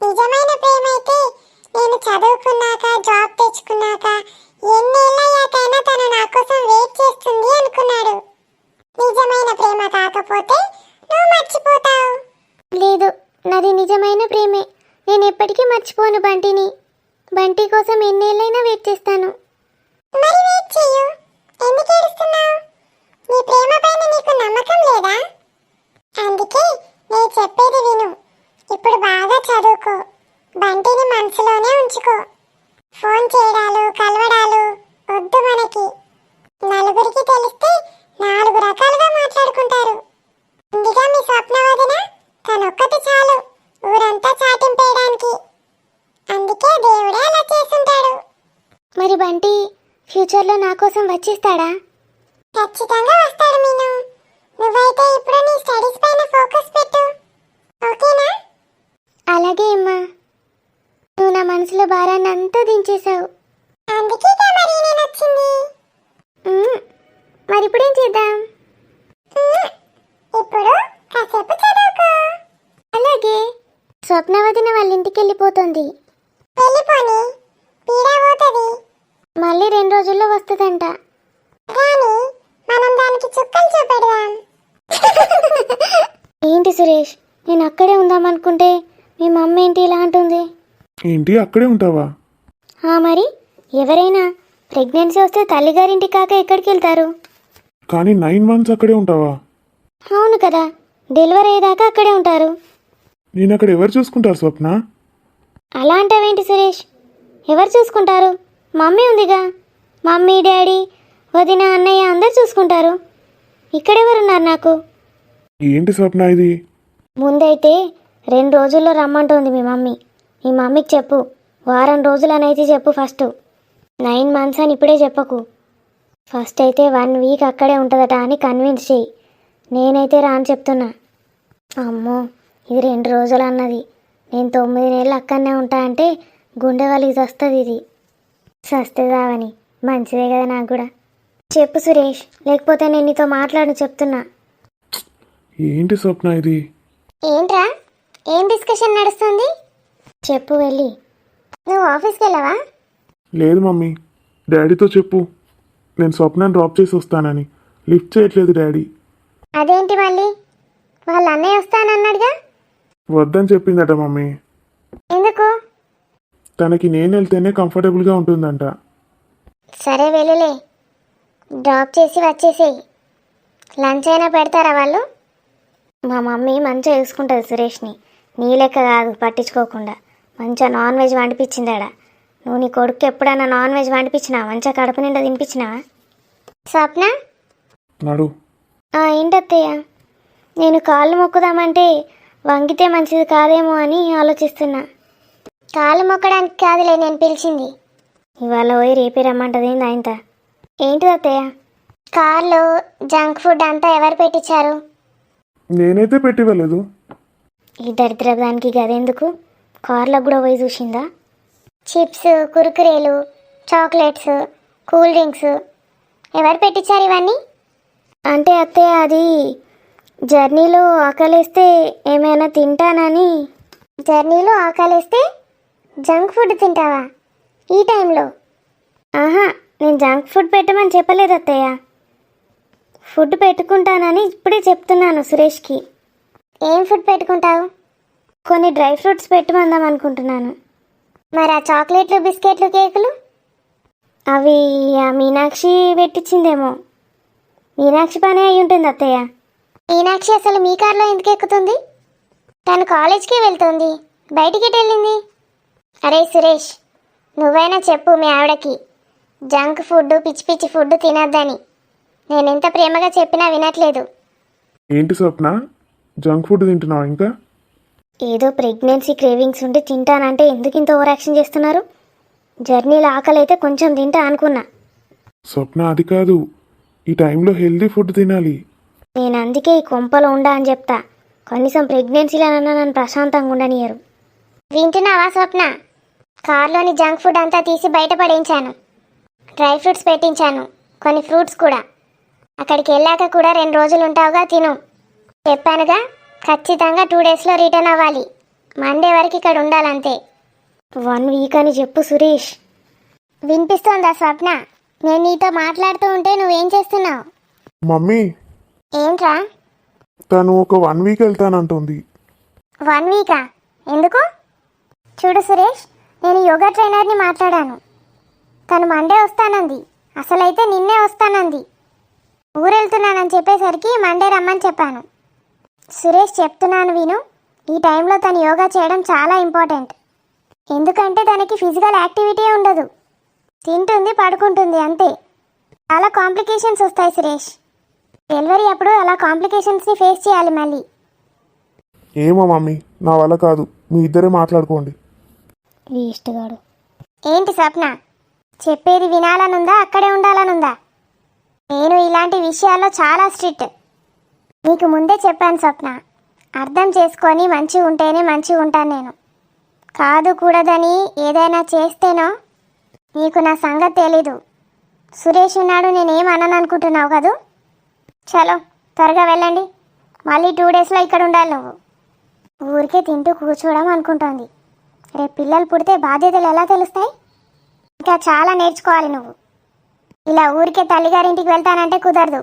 నిజమైన ప్రేమ అయితే నేను చదువుకున్నాక జాబ్ తెచ్చుకున్నాక ఎన్నేళ్ళయ్యాకైనా తను నా కోసం వెయిట్ చేస్తుంది అనుకున్నాడు. నిజమైన ప్రేమ కాకపోతే నువ్వు మర్చిపోతావు. లేదు, నాది నిజమైన ప్రేమే. నేను ఎప్పటికీ మర్చిపోను బంటిని. బంటి కోసం ఎన్నేళ్ళైనా వెయిట్ చేస్తాను. మరి వెయిట్ చెయ్యు, ఎందుకు ఏడుస్తున్నావు? నీ ప్రేమ పైన నీకు నమ్మకం లేదా? అందుకే నేను చెప్పేది విను. ఇప్పుడు బాగా చదువుకో, బంటిని మనసులోనే ఉంచుకో. ఫోన్ చేయడాలు కలవడాలు వద్దు మనకి. నలుగురికి తెలిస్తే 4 రకాలుగా మాట్లాడుకుంటారు. ముందుగా మీ స్వప్న వదిన, తనొక్కటి చాలు ఊరంతా చాటింపేయడానికి. అందుకే దేవుడే అలా చేస్తుంటాడు. మరి బంటి ఫ్యూచర్లో నా కోసం వచ్చేస్తాడా? ఖచ్చితంగా వస్తాడు మీను. నువ్వైతే ఇప్పుడు నీ స్టడీస్ పైన ఫోకస్ పెట్టు. ఓకేనా? అలాగే అమ్మా. నువ్వు నా మనసులో భారాన్ని అంతా దించేశావు. అందుకే మరి నేను వచ్చింది. మరి ఇప్పుడేం చేద్దాం? ఇప్పుడు కాసేపు చదువుకో. అలాగే. స్వప్నవదిన వాళ్ళ ఇంటికి వెళ్ళిపోతుంది. వెళ్ళిపోని పీడా పోతుంది. మళ్ళీ 2 రోజుల్లో వస్తుందంట. కానీ మనం దానికి చుక్కలు చూపెడదాం. ఏంటి సురేష్, నేను అక్కడే ఉందామనుకుంటే మీ మమ్మీ ఏంటి ఇలా అంటుంది? ఏంటి అక్కడే ఉంటావా? మరి ఎవరైనా ప్రెగ్నెన్సీ వస్తే తల్లిగారింటి కాక ఎక్కడికి వెళ్తారు? కానీ 9 months అక్కడే ఉంటావా? అవును కదా, డెలివరీ అయ్యేదాకా అక్కడే ఉంటారు. నేను అక్కడ ఎవరు చూసుకుంటారు స్వప్న? అలా అంటావేంటి సురేష్? ఎవరు చూసుకుంటారు? మమ్మీ ఉందిగా. మమ్మీ, డాడీ, వదిన, అన్నయ్య అందరు చూసుకుంటారు. ఇక్కడెవరున్నారు నాకు? ఏంటి స్వప్న ఇది? ముందైతే 2 రోజుల్లో రమ్మంటుంది మీ మమ్మీ. మీ మమ్మీకి చెప్పు, వారం రోజులనైతే చెప్పు. ఫస్ట్ 9 months అని ఇప్పుడే చెప్పకు. ఫస్ట్ అయితే 1 week అక్కడే ఉంటుందట అని కన్విన్స్ చేయి. నేనైతే రాని చెప్తున్నా. అమ్మో, ఇది 2 రోజులు అన్నది. నేను 9 నెలలు అక్కడనే ఉంటా అంటే గుండె వాళ్ళకి వస్తుంది. ఇది సస్తే రావని మంచిదే కదా నాకు కూడా. చెప్పు సురేష్, లేకపోతే నేను నీతో మాట్లాడి చెప్తున్నా. ఏంటి స్వప్న ఇది? ఏంట్రా, ఏం డిస్కషన్ నడుస్తుంది? చెప్పు వెళ్ళి. నువ్వు ఆఫీస్కి వెళ్ళావా? లేదు మమ్మీ, డాడీతో చెప్పు నేను స్వప్నాన్ని డ్రాప్ చేసి వస్తానని. లిఫ్ట్ చేయట్లేదు డాడీ. అదేంటి మళ్ళీ? వాళ్ళ అన్నయ్య వస్తానన్నాడుగా. వద్దని చెప్పిందట మమ్మీ. ఎందుకు? తనకి నేను వెళ్తేనే కంఫర్టబుల్గా ఉంటుందంట. సరే వెళ్ళలే, డ్రాప్ చేసి వచ్చేసేయి. లంచ్ అయినా పెడతారా వాళ్ళు? మా మమ్మీ మంచిగా చూసుకుంటుంది సురేష్ని. నీ లెక్క కాదు పట్టించుకోకుండా. మంచిగా నాన్ వెజ్ వండిపించిందాడా. నువ్వు నీ కొడుకు ఎప్పుడైనా నాన్ వెజ్ వండిపించినావా? మంచిగా కడుపు నిండా తినిపించినావా? స్వప్న నడు. ఏంటత్తయ్య, నేను కాళ్ళు మొక్కుదామంటే వంగితే మంచిది కాదేమో అని ఆలోచిస్తున్నా. కాళ్ళు మొక్కడానికి కాదులే నేను పిలిచింది. ఇవాళ పోయి రేపే రమ్మంటది ఆయనత. ఏంటిది అత్తయ్య? కార్లో జంక్ ఫుడ్ అంతా ఎవరు పెట్టించారు? నేనైతే పెట్టివ్వలేదు. ఈ దరిద్రదానికి గదెందుకు? కార్లకు కూడా పోయి చూసిందా? చిప్స్, కురుకురేలు, చాక్లెట్స్, కూల్ డ్రింక్స్ ఎవరు పెట్టించారు ఇవన్నీ? అంటే అత్తయ్య, అది జర్నీలో ఆకలిస్తే ఏమైనా తింటానని. జర్నీలో ఆకలిస్తే జంక్ ఫుడ్ తింటావా ఈ టైంలో? నేను జంక్ ఫుడ్ పెట్టమని చెప్పలేదు అత్తయ్య. ఫుడ్ పెట్టుకుంటానని ఇప్పుడే చెప్తున్నాను సురేష్కి. ఏం ఫుడ్ పెట్టుకుంటావు? కొన్ని డ్రై ఫ్రూట్స్ పెట్టమందాం అనుకుంటున్నాను. మరి ఆ చాక్లెట్లు, బిస్కెట్లు, కేకులు అవి ఆ మీనాక్షి పెట్టించిందేమో. మీనాక్షి పని అయి ఉంటుంది అత్తయ్య. మీనాక్షి అసలు మీ కార్లో ఎందుకు ఎక్కుతుంది? తను కాలేజ్కి వెళ్తుంది, బయటికి వెళ్ళింది. అరే సురేష్, నువ్వైనా చెప్పు మీ ఆవిడకి జంక్ ఫుడ్, పిచ్చి పిచ్చి ఫుడ్ తినద్దని. నేను ఎంత ప్రేమగా చెప్పినా వినట్లేదు. ఏంటి స్వప్న, జంక్ ఫుడ్ తింటున్నావా ఇంకా? ఏదో ప్రెగ్నెన్సీ క్రేవింగ్స్ ఉండి తింటానంటే ఎందుకు ఇంత ఓవర్ యాక్షన్ చేస్తున్నారు? జర్నీలో ఆకలి అయితే కొంచెం తింటా అనుకున్నా. స్వప్న అది కాదు, ఈ టైంలో హెల్దీ ఫుడ్ తినాలి. నేను అందుకే ఈ కొంపలో ఉండా అని చెప్తా. కనీసం ప్రెగ్నెన్సీలోనన్నా నన్ను ప్రశాంతంగా ఉండనియరు. వింటున్నావా స్వప్న? కార్లోని జంక్ ఫుడ్ అంతా తీసి బయట పడేయించాను. డ్రై ఫ్రూట్స్ పెట్టించాను, కొన్ని ఫ్రూట్స్ కూడా. అక్కడికి వెళ్ళాక కూడా 2 రోజులు ఉంటావుగా, తిను. చెప్పానుగా, ఖచ్చితంగా 2 daysలో రిటర్న్ అవ్వాలి. మండే వరకు ఇక్కడ ఉండాలంతే. 1 week అని చెప్పు సురేష్. వినిపిస్తోందా స్వప్న? నేను నీతో మాట్లాడుతూ ఉంటే నువ్వేం చేస్తున్నావు? మమ్మీ, ఏంట్రా? తను ఒక 1 week వెళ్తానంటుంది. 1 week? ఎందుకు? చూడు సురేష్, నేను యోగా ట్రైనర్ని మాట్లాడాను. తను మండే వస్తానంది. అసలైతే నిన్నే వస్తానంది. ఊరెళ్తున్నానని చెప్పేసరికి మండే రమ్మని చెప్పాను. సురేష్ చెప్తున్నాను విను. ఈ టైంలో తను యోగా చేయడం చాలా ఇంపార్టెంట్. ఎందుకంటే తనకి ఫిజికల్ యాక్టివిటీ ఉండదు. తింటుంది, పడుకుంటుంది, అంతే. చాలా కాంప్లికేషన్స్ వస్తాయి సురేష్. డెలివరీ అప్పుడు అలా కాంప్లికేషన్స్ని ఫేస్ చేయాలి మళ్ళీ. ఏమో మమ్మీ, నా వల్ల కాదు. మీ ఇద్దరే మాట్లాడుకోండి. ఇష్టగాడు. ఏంటి స్వప్న, చెప్పేది వినాలనుందా, అక్కడే ఉండాలనుందా? నేను ఇలాంటి విషయాల్లో చాలా స్ట్రిక్ట్. నీకు ముందే చెప్పాను స్వప్న, అర్థం చేసుకొని మంచిగా ఉంటేనే మంచిగా ఉంటాను నేను. కాదు కూడదని ఏదైనా చేస్తేనో నీకు నా సంగతి తెలీదు. సురేష్ ఉన్నాడు నేనేం అనను అనుకుంటున్నావు కదూ. చలో త్వరగా వెళ్ళండి. మళ్ళీ 2 డేస్లో ఇక్కడ ఉండాలి నువ్వు. ఊరికే తింటూ కూర్చోవడం అనుకుంటోంది. రేపు పిల్లలు పుడితే బాధ్యతలు ఎలా తెలుస్తాయి? ఇంకా చాలా నేర్చుకోవాలి నువ్వు. ఇలా ఊరికే తల్లిగారింటికి వెళ్తానంటే కుదరదు.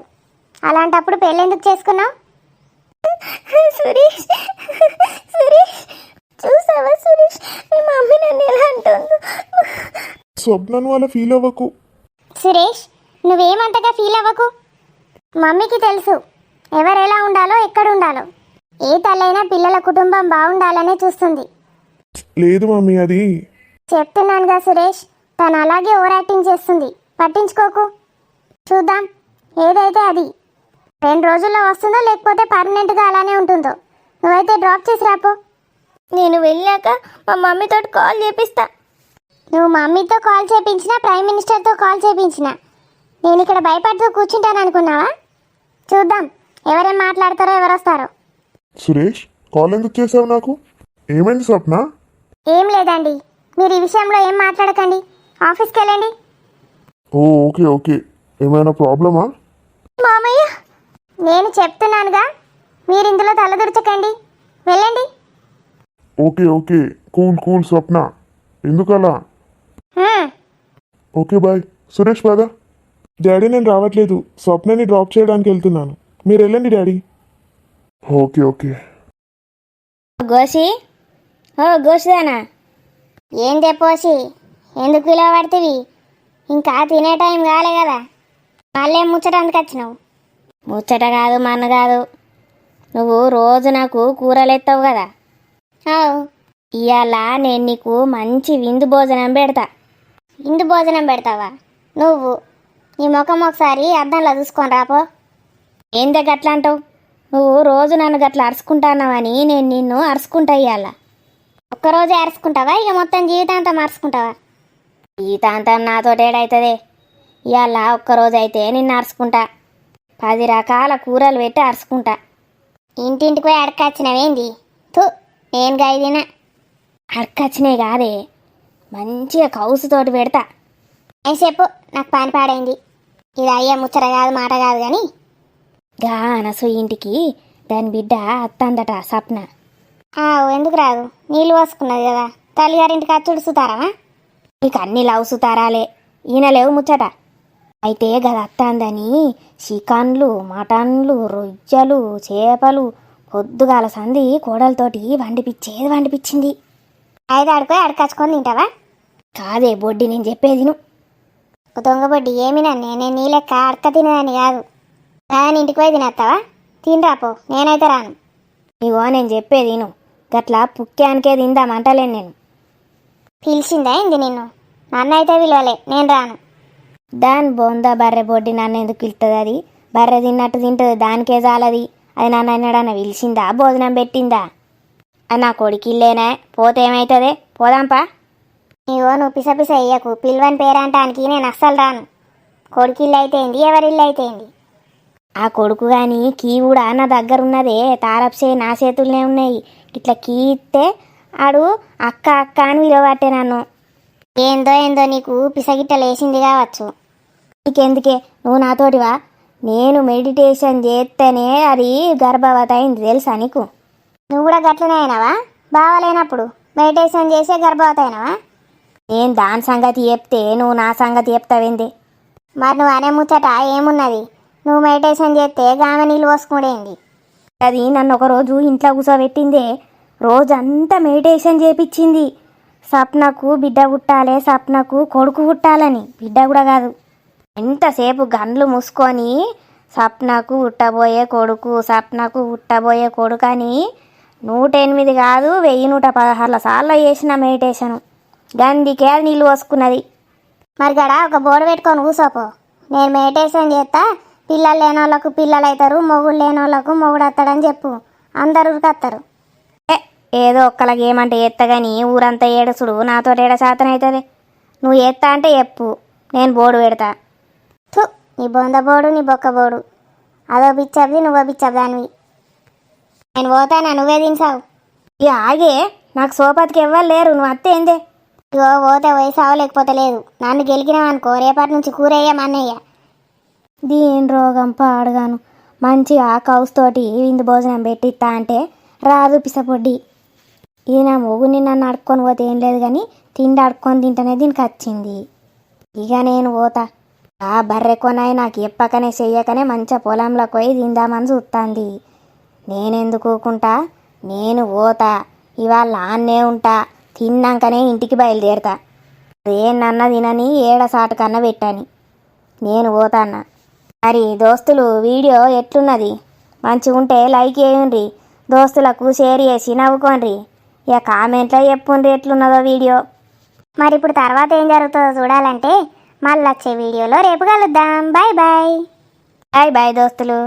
అలాంటప్పుడు పెళ్ళెందుకు చేసుకున్నావు? సురేష్ సురేష్ చూసావా సురేష్, మీ మమ్మీ నన్ను ఎలా అంటుందో. స్వప్నను వాళ్ళ ఫీల్ అవ్వకు. సురేష్ నువ్వేమంతగా ఫీల్ అవ్వకు. మమ్మీకి తెలుసు ఎవరు ఎలా ఉండాలో ఎక్కడ ఉండాలో. ఏ తల్లైనా పిల్లల కుటుంబం బాగుండాలనే చూస్తుంది. లేదు మమ్మీ, అది చెప్తున్నానుగా సురేష్, తను అలాగే ఓవర్ యాక్టింగ్ చేస్తుంది. పట్టించుకోకు. చూద్దాం ఏదైతే అది. 2 రోజుల్లో వస్తుందో లేకపోతే పర్మనెంట్గా అలానే ఉంటుందో. నువ్వైతే డ్రాప్ చేసి రాపో. నేను వెళ్ళాక మా మమ్మీతో కాల్ చేపిస్తా. నువ్వు మమ్మీతో కాల్ చేపించినా ప్రైమ్ మినిస్టర్తో కాల్ చేపించినా నేను ఇక్కడ భయపడుతూ కూర్చుంటాను అనుకున్నావా? చూద్దాం ఎవరేం మాట్లాడతారో ఎవరు వస్తారో. సురేష్ కాల్ ఎందుకు చేసావు నాకు? ఏమైంది స్వప్న? ఏం లేదండి, మీరు ఈ విషయంలో ఏం మాట్లాడకండి. ఆఫీస్కి వెళ్ళండి. ఓ ఓకే ఓకే, ఏమైనా ప్రాబ్లమా? మామయ్య నేను చెప్తున్నానుగా, మీరు ఇందులో తలదూర్చకండి. వెళ్ళండి. Okay okay, cool cool Swapna, ఎందుకలా? Okay bye. సురేష్ పదా. డాడీ నేను రావట్లేదు, స్వప్నని డ్రాప్ చేయడానికి వెళ్తున్నాను. మీరు వెళ్ళండి డాడీ. Okay okay. గోసి ఓ గోసిదానా, ఏం చెప్పోసి ఎందుకు ఇలా పడుతుంది? ఇంకా తినే టైం కాలే కదా, మళ్ళీ ముచ్చట అందుకు వచ్చినావు? ముచ్చట కాదు మన్ను కాదు, నువ్వు రోజు నాకు కూరలు ఎత్తావు కదా. ఇవాళ నేను నీకు మంచి విందు భోజనం పెడతా. విందు భోజనం పెడతావా నువ్వు? నీ ముఖం ఒకసారి అద్దంలో చూసుకొని రాపో. ఏం దగ్గర అట్లా అంటావు? నువ్వు రోజు నన్ను గట్లా అరుచుకుంటున్నావని నేను నిన్ను అరుచుకుంటా. ఇవాళ ఒక్కరోజే అరుచుకుంటావా, ఇక మొత్తం జీవితాంతం అరుచుకుంటావా? జీవితాంతం నాతో ఏడవుతుంది. ఇవాళ ఒక్కరోజు అయితే నిన్ను అరుచుకుంటా. 10 రకాల కూరలు పెట్టి అరుచుకుంటా. ఇంటింటికి పోయి అడకొచ్చినవేంది? తూ, నేను గైదినా అడకొచ్చినాయి కాదే, మంచిగా కౌసుతోటి పెడతా. అని చెప్పు, నాకు పని పాడైంది. ఇది అయ్యే ముచ్చట కాదు మాట కాదు కానీ. గా అనసు ఇంటికి దాని బిడ్డ అత్తందట సప్న. ఎందుకు రాదు? నీళ్ళు పోసుకున్నది కదా, తల్లిగారింటికి అచ్చుడు సుతారమా? నీకు అన్ని లవ్ సుతారాలే, ఈయన లేవు ముచ్చట. అయితే గది అత్తందని చికన్లు, మటన్లు, రొయ్యలు, చేపలు పొద్దుగాల సంది కోడలతోటి వండిపించింది. అయితే ఆడుకోయి అడకచ్చుకొని తింటావా? కాదే బొడ్డి, నేను చెప్పేది నువ్వు. దొంగ బొడ్డి ఏమినా, నేను నీ లెక్క అడక తినేదాన్ని కాదు. దాని ఇంటికి పోయి తినేస్తావా? తినరాపో, నేనైతే రాను. ఇగో నేను చెప్పేది నువ్వు, గట్లా పుక్కానికే తిందామంటలేను నేను. పిలిచిందా ఏంది నిన్ను? నన్ను అయితే విలువలే, నేను రాను. దాని బొందా బర్రె బొడ్డి నన్ను ఎందుకు పిలుస్తుంది? అది బర్రె తిన్నట్టు తింటుంది, దానికే చాలది. అది నన్ను అన్నాడన్న పిలిచిందా, భోజనం పెట్టిందా? అది నా కొడుకిల్లేనా, పోతే ఏమవుతుంది? పోదాంపా. ఇగో నువ్వు పిసపిస అయ్యకు, పిల్వని పేరంటానికి నేను అస్సలు రాను. కొడుకిల్లు అయితే ఏంది, ఎవరిల్లు అయితే ఏంది? ఆ కొడుకు కానీ కీ కూడా నా దగ్గర ఉన్నదే, తారప్సే నా చేతుల్నే ఉన్నాయి. ఇట్లా కీ ఇస్తే ఆడు అక్క అక్క అని విలువబట్టే నన్ను. ఏందో ఏందో నీకు పిసగిట్ట లేచింది కావచ్చు. నీకెందుకే, నువ్వు నాతోటివా? నేను మెడిటేషన్ చేస్తేనే అది గర్భవతి అయింది, తెలుసా నీకు? నువ్వు కూడా గట్లనే అయినావా? బావలేనప్పుడు మెడిటేషన్ చేసే గర్భవతి అయినావా? నేను దాని సంగతి చెప్తే నువ్వు నా సంగతి చెప్తావేంది? మరి నువ్వు అనే ముచ్చట ఏమున్నది? నువ్వు మెడిటేషన్ చేస్తే గామె నీళ్ళు పోసుకునేంది? అది నన్ను ఒకరోజు ఇంట్లో కూర్చోబెట్టిందే, రోజంతా మెడిటేషన్ చేపించింది. సప్నకు బిడ్డ పుట్టాలి, సప్నకు కొడుకు పుట్టాలని. బిడ్డ కూడా కాదు, ఎంతసేపు గండ్లు మూసుకొని సప్నకు పుట్టబోయే కొడుకు, సప్నకు పుట్టబోయే కొడుకు అని 108 కాదు 1116 సార్లు చేసిన మెడిటేషను. గందికే అది నీళ్ళు పోసుకున్నది. మరి గడ ఒక బోర్డు పెట్టుకొని కూసోపో. నేను మెడిటేషన్ చేస్తా, పిల్లలు లేని వాళ్ళకు పిల్లలు అవుతారు, మొగుడు లేని వాళ్ళకు మొగుడు వస్తాడని చెప్పు, అందరు ఉరికొస్తారు. ఏదో ఒక్కలకి ఏమంటే ఎత్తగాని ఊరంతా ఏడుసుడు నాతో ఏడ శాతం అవుతుంది. నువ్వు ఎత్తా అంటే చెప్పు, నేను బోర్డు పెడతా. నీ బొంద బోడు, నీ బొక్క బోడు, అదో బిచ్చబ్ది, నువ్వో బిచ్చబ్దానివి. నేను పోతానా, నువ్వే తినసావు. ఇక ఆగే, నాకు సోపతికి ఎవ్వరు లేరు, నువ్వు అత్తే ఏందే. ఇగో పోతే వయసావు, లేకపోతే లేదు. నన్ను గెలికినావనుకో రేపటి నుంచి కూరయ్య మన్నయ్య. దీని రోగం పాడుగాను. మంచిగా కౌస్తోటి విందు భోజనం పెట్టిస్తా అంటే రాదు పిసపొడ్డి. ఈయన మొగుని నన్ను అడుక్కొని పోతే ఏం లేదు కానీ తిండి అడుక్కొని తింటేనే దీనికి వచ్చింది. ఇక నేను పోతా. ఆ బర్రె కొనాయి నాకు ఎప్పకనే చెయ్యకనే మంచిగా పొలంలోకి పోయి తిందామని చూస్తుంది. నేనెందుకు ఊకుంటా, నేను పోతా. ఇవాళ ఆన్నే ఉంటా, తిన్నాకనే ఇంటికి బయలుదేరుతా. ఏనన్నా తినని ఏడసాటు కన్నా పెట్టని. నేను పోతాన్నా. మరి దోస్తులు వీడియో ఎట్లున్నది? మంచిగా ఉంటే లైక్ చేయండి, దోస్తులకు షేర్ చేసి నవ్వుకోండి. ఇక కామెంట్లో చెప్పుండ్రి ఎట్లున్నదో వీడియో. మరి ఇప్పుడు తర్వాత ఏం జరుగుతుందో చూడాలంటే మళ్ళీ వచ్చే వీడియోలో రేపు కలుద్దాం. Bye bye. బాయ్ బాయ్ దోస్తులు.